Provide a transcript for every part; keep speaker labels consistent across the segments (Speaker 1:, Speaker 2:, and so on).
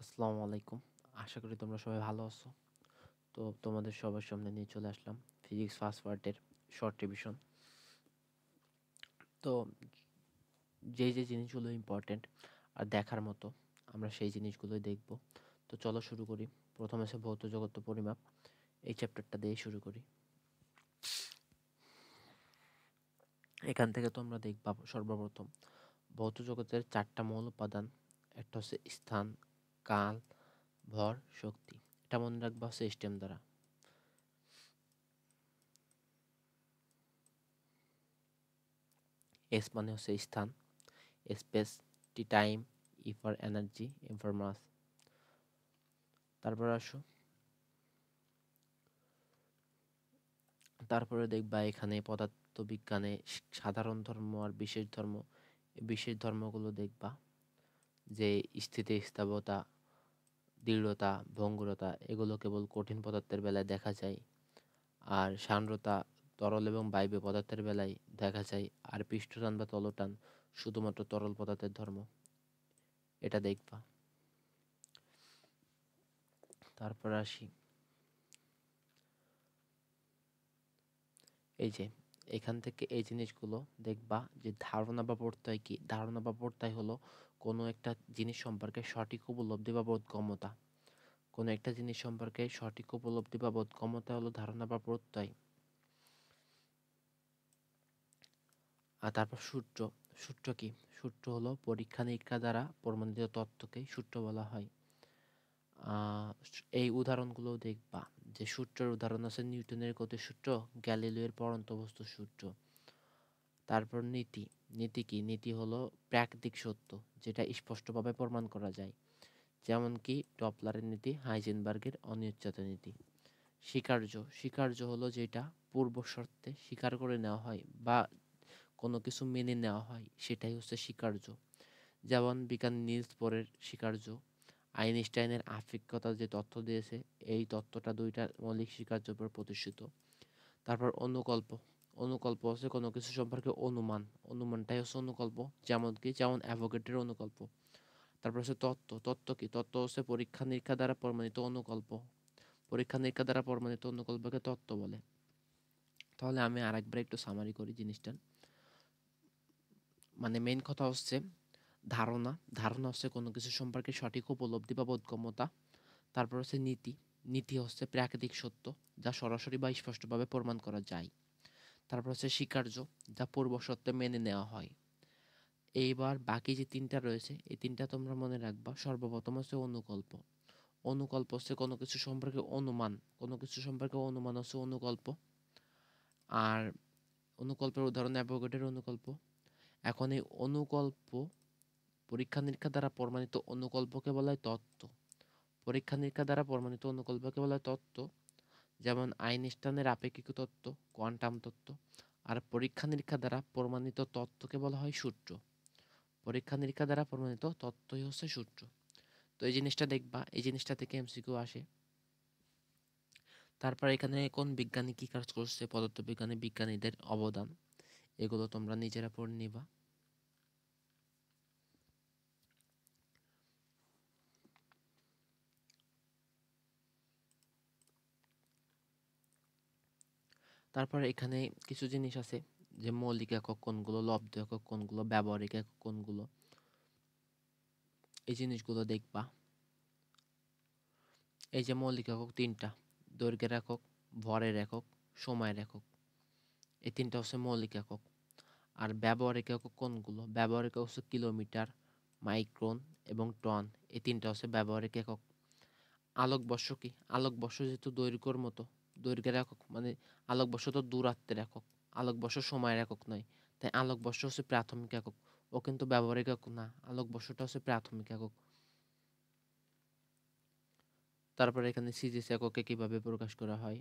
Speaker 1: আসসালামু আলাইকুম। আশা করি তোমরা সবাই ভালো আছো। তো তোমাদের সবার সামনে নিয়ে চলে আসলাম ফিজিক্স ফার্স্ট পার্টের শর্ট রিভিশন। তো যে জিনিসগুলো ইম্পর্টেন্ট আর দেখার মতো আমরা সেই জিনিসগুলোই দেখব। তো চলো শুরু করি। প্রথম আছে ভৌত জগৎ ও পরিমাপ। এই চ্যাপ্টারটা দিয়ে শুরু করি। এখান থেকে তোমরা দেখবা সর্বপ্রথম ভৌত জগতের 4টা মূল উপাদান। একটা হচ্ছে স্থান, কাল, ভর, শক্তি। এটা মনে রাখবা সিস্টেম দ্বারা। এস মানে হচ্ছে স্থান, space, T time, E for energy, M for mass. তারপরে দেখবা এখানে পদার্থবিজ্ঞানে সাধারণ ধর্ম আর বিশেষ ধর্ম। এই বিশেষ ধর্মগুলো দেখবা যে স্থিতিস্থাপকতা, দৃঢ়তা, ভঙ্গুরতা এগুলো কেবল কঠিন পদার্থের বেলায় দেখা যায়। আর সান্দ্রতা তরল এবং বায়বীয় পদার্থের বেলায় দেখা যায়। আর পৃষ্ঠটান বা তলটান শুধুমাত্র তরল পদার্থের ধর্ম। এটা দেখবা। তারপর আসি এই যে এখান থেকে এই জিনিসগুলো দেখবা যে ধারণা বা প্রত্যয় কি। ধারণা বা প্রত্যয় হলো কোনো একটা জিনিস সম্পর্কে সঠিক উপলব্ধি বা বোধগম্যতা। কোনো একটা জিনিস সম্পর্কে সঠিক উপলব্ধি বা বোধগম্যতা হলো ধারণা বা প্রত্যয়। আর তারপর সূত্র। সূত্র কি? সূত্র হলো পরীক্ষা নিরীক্ষা দ্বারা প্রমাণিত তত্ত্বকে সূত্র বলা হয়। এই উদাহরণগুলো দেখবা যে সূত্রের উদাহরণ আছে নিউটনের গতির সূত্র, গ্যালিলিওর পড়ন্ত বস্তুর সূত্র। তারপর নীতি। নীতি কি? নীতি হলো প্রাকৃতিক সত্য যেটা স্পষ্টভাবে প্রমাণ করা যায়, যেমন কি ডপলারের নীতি, হাইজেনবার্গের অনিশ্চয়তা নীতি। স্বীকার্য। স্বীকার্য হলো যেটা পূর্ব শর্তে স্বীকার করে নেওয়া হয় বা কোনো কিছু মেনে নেওয়া হয়, সেটাই হচ্ছে স্বীকার্য। যেমন বিজ্ঞানী নিলস বোরের স্বীকার্য। আইনস্টাইনের আপেক্ষিকতা যে তথ্য দিয়েছে, এই তত্ত্বটা দুইটা মৌলিক স্বীকার্যের উপর প্রতিষ্ঠিত। তারপর অনুকল্প। অনুকল্প হচ্ছে কোনো কিছু সম্পর্কে অনুমান। অনুমানটাই হচ্ছে অনুকল্প। যেমন কি? যেমন অ্যাভোগাড্রোর অনুকল্প। তারপর হচ্ছে তত্ত্ব। তত্ত্ব কি? তত্ত্ব হচ্ছে পরীক্ষা নিরীক্ষা দ্বারা প্রমাণিত অনুকল্প। পরীক্ষা নিরীক্ষা দ্বারা প্রমাণিত অনুকল্পকে তত্ত্ব বলে। তাহলে আমি আরেকবার একটু সামারি করি জিনিসটা। মানে মেইন কথা হচ্ছে ধারণা। ধারণা হচ্ছে কোনো কিছু সম্পর্কে সঠিক উপলব্ধি বা বোধগম্যতা। তারপর হচ্ছে নীতি। নীতি হচ্ছে প্রাকৃতিক সত্য যা সরাসরি বা স্পষ্টভাবে প্রমাণ করা যায়। তারপর হচ্ছে স্বীকার্য, যা পূর্বশর্তে মেনে নেওয়া হয়। এইবার বাকি যে তিনটা রয়েছে এই তিনটা তোমরা মনে রাখবা। সর্বপ্রথম হচ্ছে অনুকল্প। অনুকল্প হচ্ছে কোনো কিছু সম্পর্কে অনুমান। কোনো কিছু সম্পর্কে অনুমান হচ্ছে অনুকল্প। আর অনুকল্পের উদাহরণ অ্যাভোগাড্রোর অনুকল্প। এখন এই অনুকল্প পরীক্ষা নিরীক্ষা দ্বারা প্রমাণিত অনুকল্পকে বলা হয় তত্ত্ব। পরীক্ষা নিরীক্ষা দ্বারা প্রমাণিত অনুকল্পকে বলা হয় তত্ত্ব। যেমন আইনস্টাইনের আপেক্ষিক তত্ত্ব, কোয়ান্টাম তত্ত্ব। আর পরীক্ষা নিরীক্ষা দ্বারা প্রমাণিত তত্ত্বকে বলা হয় সূত্র। পরীক্ষা নিরীক্ষা দ্বারা প্রমাণিত তত্ত্বই হচ্ছে সূত্র। তো এই জিনিসটা দেখবা, এই জিনিসটা থেকে এমসিকিউ আসে। তারপর এখানে কোন বিজ্ঞানী কি কাজ করছে, পদার্থবিজ্ঞানী বিজ্ঞানীদের অবদান, এগুলো তোমরা নিজেরা পড়ে নিবা। তারপর এখানে কিছু জিনিস আছে যে মৌলিক একক কোনগুলো, লব্ধ একক কোনগুলো, ব্যবহারিক একক কোনগুলো, এই জিনিসগুলো দেখবা। এই যে মৌলিক একক তিনটা: দৈর্ঘ্যের একক, ভরের একক, সময়ের একক। এই তিনটা হচ্ছে মৌলিক একক। আর ব্যবহারিক একক কোনগুলো? ব্যবহারিক একক হচ্ছে কিলোমিটার, মাইক্রন এবং টন। এই তিনটা হচ্ছে ব্যবহারিক একক। আলোকবর্ষ কি? আলোকবর্ষ যেহেতু দৈর্ঘ্যের মতো, দৈর্ঘ্যের একক মানে আলোকবর্ষ তো দূরত্বের একক। আলোকবর্ষ সময়ের একক নয়। তাই আলোকবর্ষ হচ্ছে প্রাথমিক একক। ও কিন্তু ব্যবহারিক একক না, আলোকবর্ষটা হচ্ছে প্রাথমিক একক। তারপরে এখানে সিজিএস এককে কিভাবে প্রকাশ করা হয়,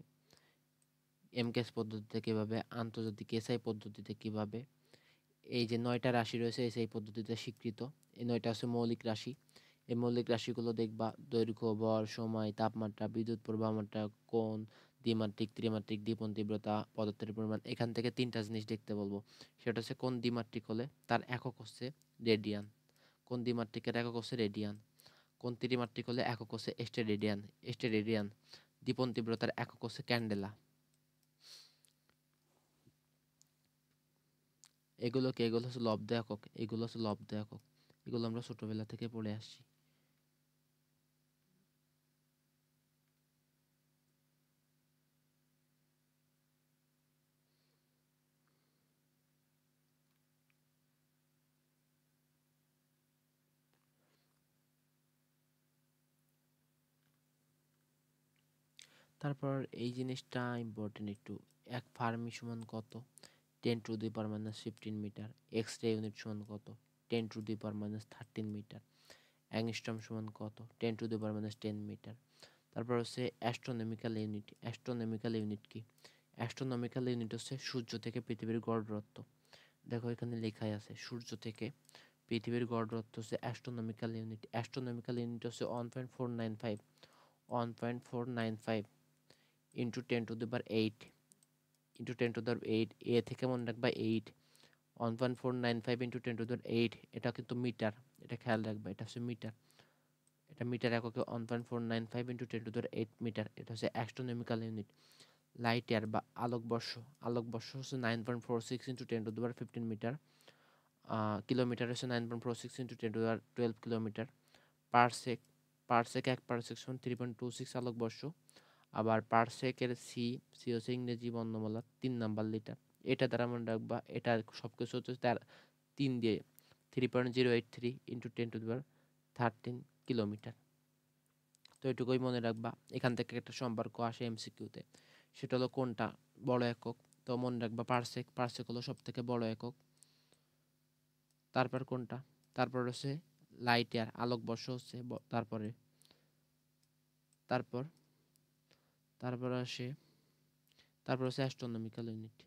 Speaker 1: এমকেএস পদ্ধতিতে কিভাবে, আন্তর্জাতিক এসআই পদ্ধতিতে কিভাবে। এই যে 9টা রাশি রয়েছে এসআই পদ্ধতিতে স্বীকৃত। এই 9টা হচ্ছে মৌলিক রাশি। এই মৌলিক রাশিগুলো দেখবা: দৈর্ঘ্য, ভর, সময়, তাপমাত্রা, বিদ্যুৎ প্রবাহ মাত্রা, কোণ, দ্বিমাত্রিক, ত্রিমাত্রিক, দীপন তীব্রতা, পদার্থের পরিমাণ। এখান থেকে তিনটা জিনিস দেখতে বলবো। সেটা হচ্ছে কোণ দ্বিমাত্রিক হলে তার একক হচ্ছে রেডিয়ান। কোণ দ্বিমাত্রিকের একক হচ্ছে রেডিয়ান। কোন ত্রিমাত্রিক হলে একক হচ্ছে স্টেরেডিয়ান। স্টেরেডিয়ান। দীপন তীব্রতার একক হচ্ছে ক্যান্ডেলা। এগুলো হচ্ছে লব্ধ একক, এগুলো হচ্ছে লব্ধ একক। এগুলো আমরা ছোটবেলা থেকে পড়ে আসছি। তারপর এই জিনিসটা ইম্পর্টেন্ট একটু। এক ফার্মি সমান কত? 10⁻⁻15 মিটার। এক্স রে ইউনিট সমান কত? 10⁻13 মিটার। অ্যাংস্ট্রম সমান কত? 10⁻10 মিটার। তারপর হচ্ছে অ্যাস্ট্রোনমিক্যাল ইউনিট। অ্যাস্ট্রোনমিক্যাল ইউনিট কি? অ্যাস্ট্রোনমিক্যাল ইউনিট হচ্ছে সূর্য থেকে পৃথিবীর গড় দূরত্ব। দেখো এখানে লেখাই আছে, সূর্য থেকে পৃথিবীর গড় দূরত্ব হচ্ছে অ্যাস্ট্রোনমিক্যাল ইউনিট। অ্যাস্ট্রোনমিক্যাল ইউনিট হচ্ছে 1.495 ইন্টু 10⁸ ইন্টু 10⁸ এ থেকে মনে রাখবা 8। 1.495 ইন্টু 10⁸ এটা কিন্তু মিটার, এটা খেয়াল রাখবা, এটা হচ্ছে মিটার। এটা মিটার এককে 1.495 ইন্টু 10⁸ মিটার। এটা হচ্ছে অ্যাস্ট্রোনমিক্যাল ইউনিট। লাইট ইয়ার বা আলোকবর্ষ। আলোকবর্ষ হচ্ছে 9.46 ইন্টু 10⁻15 মিটার। কিলোমিটার হচ্ছে 9.46 ইন্টু 10⁻12 কিলোমিটার। পারসেক। পারসেক এক পারসেক সমান 3.26 আলোকবর্ষ। আবার পারসেকের সি হচ্ছে ইংরেজি বর্ণমালা 3 নাম্বার লিটার। এটা দ্বারা মনে রাখবা, এটা সব কিছু হচ্ছে তার 3 দিয়ে 3.083 ইন্টু 10⁻13 কিলোমিটার। তো এটুকুই মনে রাখবা। এখান থেকে একটা সম্পর্ক আসে এমসিকিউতে, সেটা হলো কোনটা বড় একক। তো মনে রাখবা পারসেক। পারসেক হলো সব থেকে বড় একক। তারপর কোনটা? তারপর হচ্ছে লাইট ইয়ার, আলোকবর্ষ হচ্ছে তারপরে। তারপর তারপর আসে তারপর হচ্ছে অ্যাস্ট্রোনমিক্যাল ইউনিট।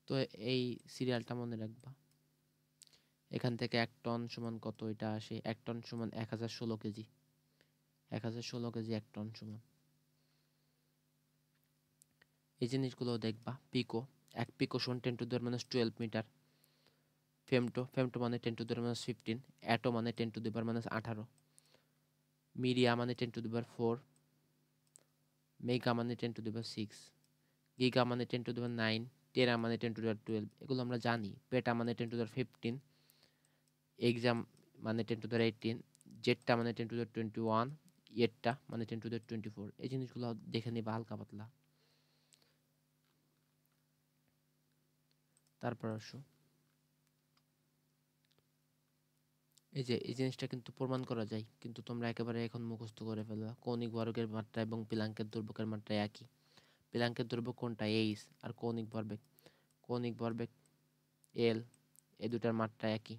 Speaker 1: তো এই সিরিয়ালটা মনে রাখবা। এখান থেকে 1 টন সমান কত এটা আসে? 1 টন সমান 1016 কেজি। 1016 কেজি 1 টন সমান। এই জিনিসগুলো দেখবা। পিকো। 1 পিকো সমান 10⁻12 মিটার। ফেমটো মানে 10⁻15। অ্যাটো মানে 10⁻18। মিরিয়া মানে 10⁻4। মেগা মানে 10⁻6। গিগা মানে 10⁻9। টেরা মানে 10⁻12। এগুলো আমরা জানি। পেটা মানে 10⁻15। এক্সাম মানে 10⁻18। জেটটা মানে 10⁻21। ইয়েটটা মানে 10⁻24। এই জিনিসগুলো দেখে নিবা হালকা পাতলা। তারপর আসো, এই যে এই জিনিসটা কিন্তু প্রমাণ করা যায়, কিন্তু তোমরা একেবারে এখন মুখস্থ করে ফেলবা। কৌণিক ভরবেগের মাত্রা এবং প্লাঙ্কের দুর্ভোগের মাত্রা একই। প্লাঙ্কের দুর্ভোগ কোনটা? এইচ। আর কৌণিক ভরবেগ এল। এই দুটার মাত্রা একই।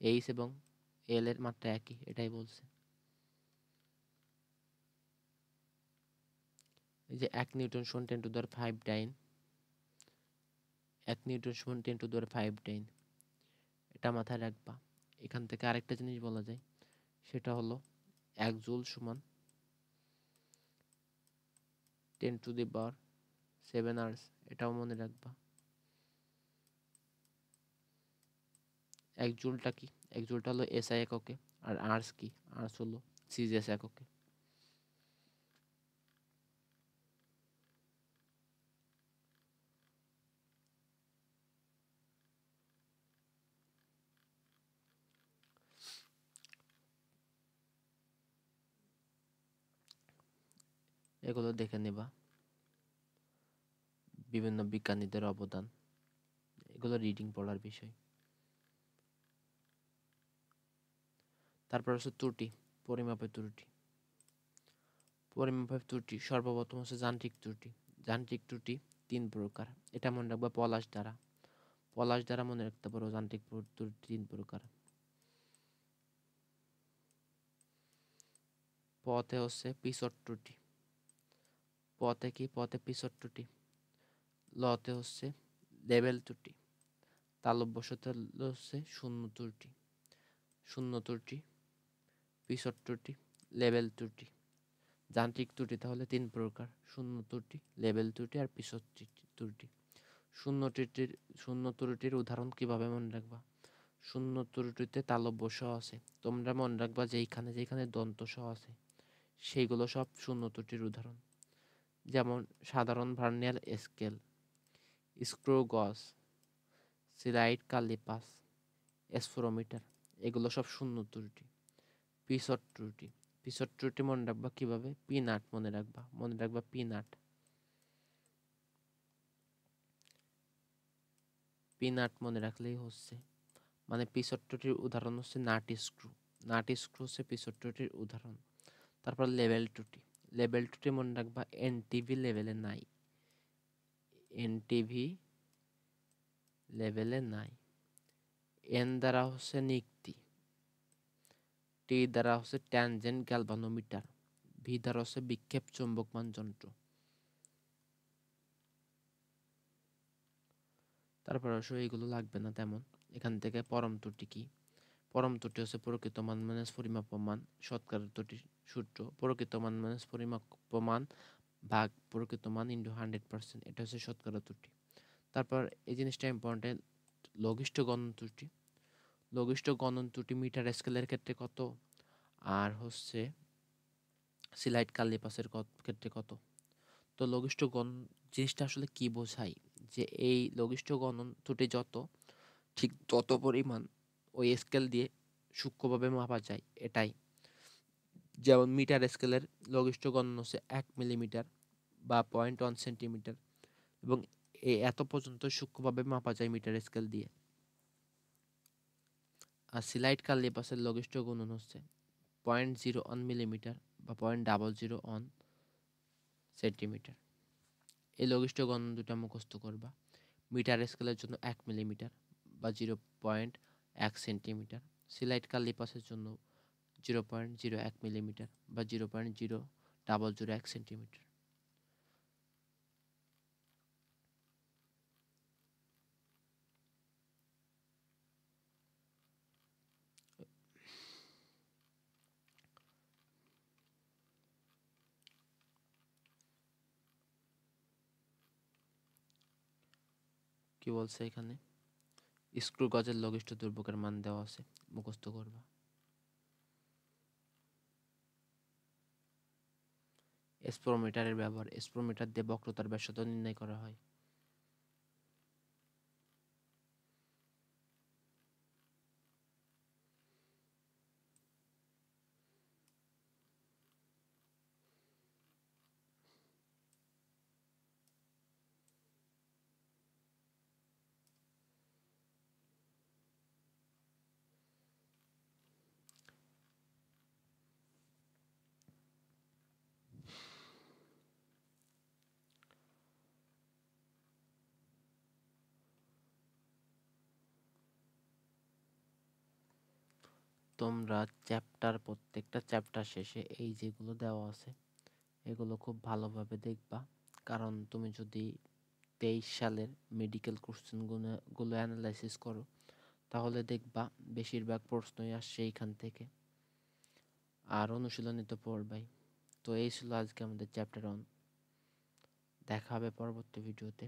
Speaker 1: এইচ এবং এল এর মাত্রা একই, এটাই বলছে। এই যে 1 নিউটন সমান 10⁵ ডাইন। 1 নিউটন সমান 10⁵ ডাইন। এটা মাথায় রাখবা। এখান থেকে আরেকটা জিনিস বলা যায়, সেটা হলো 1 জুল সমান 10⁷ আওয়ার্স। এটাও মনে রাখবা। 1 জুলটা কি? 1 জুলটা হলো এসআই এককে। আর আওয়ার্স কি? আওয়ার্স হলো সিজিএস এককে। এগুলো দেখে নেবা। বিভিন্ন বিজ্ঞানীদের অবদান, এগুলো রিডিং পড়ার বিষয়। তারপর হচ্ছে ত্রুটি, পরিমাপের ত্রুটি। পরিমাপের ত্রুটি সর্বপ্রথম হচ্ছে যান্ত্রিক ত্রুটি। যান্ত্রিক ত্রুটি 3 প্রকার। এটা মনে রাখবা পলাশ দ্বারা। পলাশ দ্বারা মনে রাখতে পারো যান্ত্রিক ত্রুটি 3 প্রকার। পথে হচ্ছে পিছট ত্রুটি। পথে কি? পথে পিছট ত্রুটি। লতে হচ্ছে লেভেল ত্রুটি। তালব্যস্যতে হচ্ছে শূন্য ত্রুটি। শূন্য ত্রুটি, পিছট ত্রুটি, লেভেল ত্রুটি। যান্ত্রিক ত্রুটি তাহলে 3 প্রকার: শূন্য ত্রুটি, লেভেল ত্রুটি আর পিছট ত্রুটি। শূন্য ত্রুটির উদাহরণ কিভাবে মনে রাখবা? শূন্য ত্রুটিতে তালব্য স আছে। তোমরা মনে রাখবা যেখানে যেখানে দন্ত স আছে সেইগুলো সব শূন্য ত্রুটির উদাহরণ। যেমন সাধারণ ভার্নিয়ার স্কেল, স্ক্রু গজ, সিলাইড কালিপাস, স্ফেরোমিটার, এগুলো সব শূন্য ত্রুটি। পিছট ত্রুটি, পিছট ত্রুটি মনে রাখবা কিভাবে? পিনাট মনে রাখবা পিনাট। পিনাট মনে রাখলেই হচ্ছে। মানে পিছট ত্রুটির উদাহরণ হচ্ছে নাট স্ক্রু। নাট স্ক্রু হচ্ছে পিছট ত্রুটির উদাহরণ। তারপর লেভেল ত্রুটি, লেভেল ত্রুটি মনে রাখবা এনটিভি লেভেলে নাই, এনটিভি লেভেলে নাই। এন দ্বারা হচ্ছে নিক্তি, টি দ্বারা হচ্ছে ট্যানজেন্ট গ্যালভানোমিটার, ভি দ্বারা হচ্ছে বিক্ষেপ চুম্বকমান যন্ত্র। তারপর অবশ্য এইগুলো লাগবে না তেমন। এখান থেকে পরম ত্রুটি কি? পরম ত্রুটি হচ্ছে প্রকৃত মান মাইনাস পরিমাপমান শতকরা ত্রুটির সূত্র। প্রকৃত মান মাইনাস পরিমাপমান ভাগ প্রকৃত মান ইন্টু 100%, এটা হচ্ছে শতকরা ত্রুটি। তারপর এই জিনিসটা ইম্পর্টেন্ট, লঘিষ্ঠ গণন ত্রুটি। লঘিষ্ঠ গণন ত্রুটি মিটার স্কেলের ক্ষেত্রে কত, আর হচ্ছে সিলাইট কালিপাসের ক্ষেত্রে কত? তো লঘিষ্ঠ গণন জিনিসটা আসলে কি বোঝায়, যে এই লঘিষ্ঠ গণন ত্রুটি যত, ঠিক তত পরিমাণ ওই স্কেল দিয়ে সূক্ষ্মভাবে মাপা যায়, এটাই। যেমন মিটার স্কেলের লঘিষ্ঠ গণন হচ্ছে 1 মিলিমিটার বা 0.1 সেন্টিমিটার, এবং এত পর্যন্ত সূক্ষ্মভাবে মাপা যায় মিটার স্কেল দিয়ে। আর সিলাইট কালিপাসের লঘিষ্ঠ গুণন হচ্ছে 0.01 মিলিমিটার বা 0.001 সেন্টিমিটার। এই লঘিষ্ঠ গণন দুটা মুখস্থ করবা। মিটার স্কেলের জন্য 1 মিলিমিটার বা 0.1 সেন্টিমিটার, সিলাইট কালিপাসের জন্য 0.01 মিলিমিটার বা 0.0001 সেন্টিমিটার। কি বলছে এখানে? স্ক্রু গজের লঘিষ্ঠ দুর্ভোগের মান দেওয়া আছে, মুখস্থ করবা। স্পোরোমিটারের ব্যবহার, স্পোরোমিটার দিয়ে বক্রতার ব্যাসার্ধ নির্ণয় করা হয়। তোমরা প্রত্যেকটা চ্যাপ্টার শেষে এই যেগুলো দেওয়া আছে এগুলো খুব ভালোভাবে দেখবা, কারণ তুমি যদি 23 সালের মেডিকেল কোশ্চেনগুলো অ্যানালাইসিস করো তাহলে দেখবা বেশিরভাগ প্রশ্নই আসছে এইখান থেকে। আর অনুশীলনী তো পড়বাই। তো এই ছিল আজকে আমাদের চ্যাপ্টার 1। দেখা হবে পরবর্তী ভিডিওতে।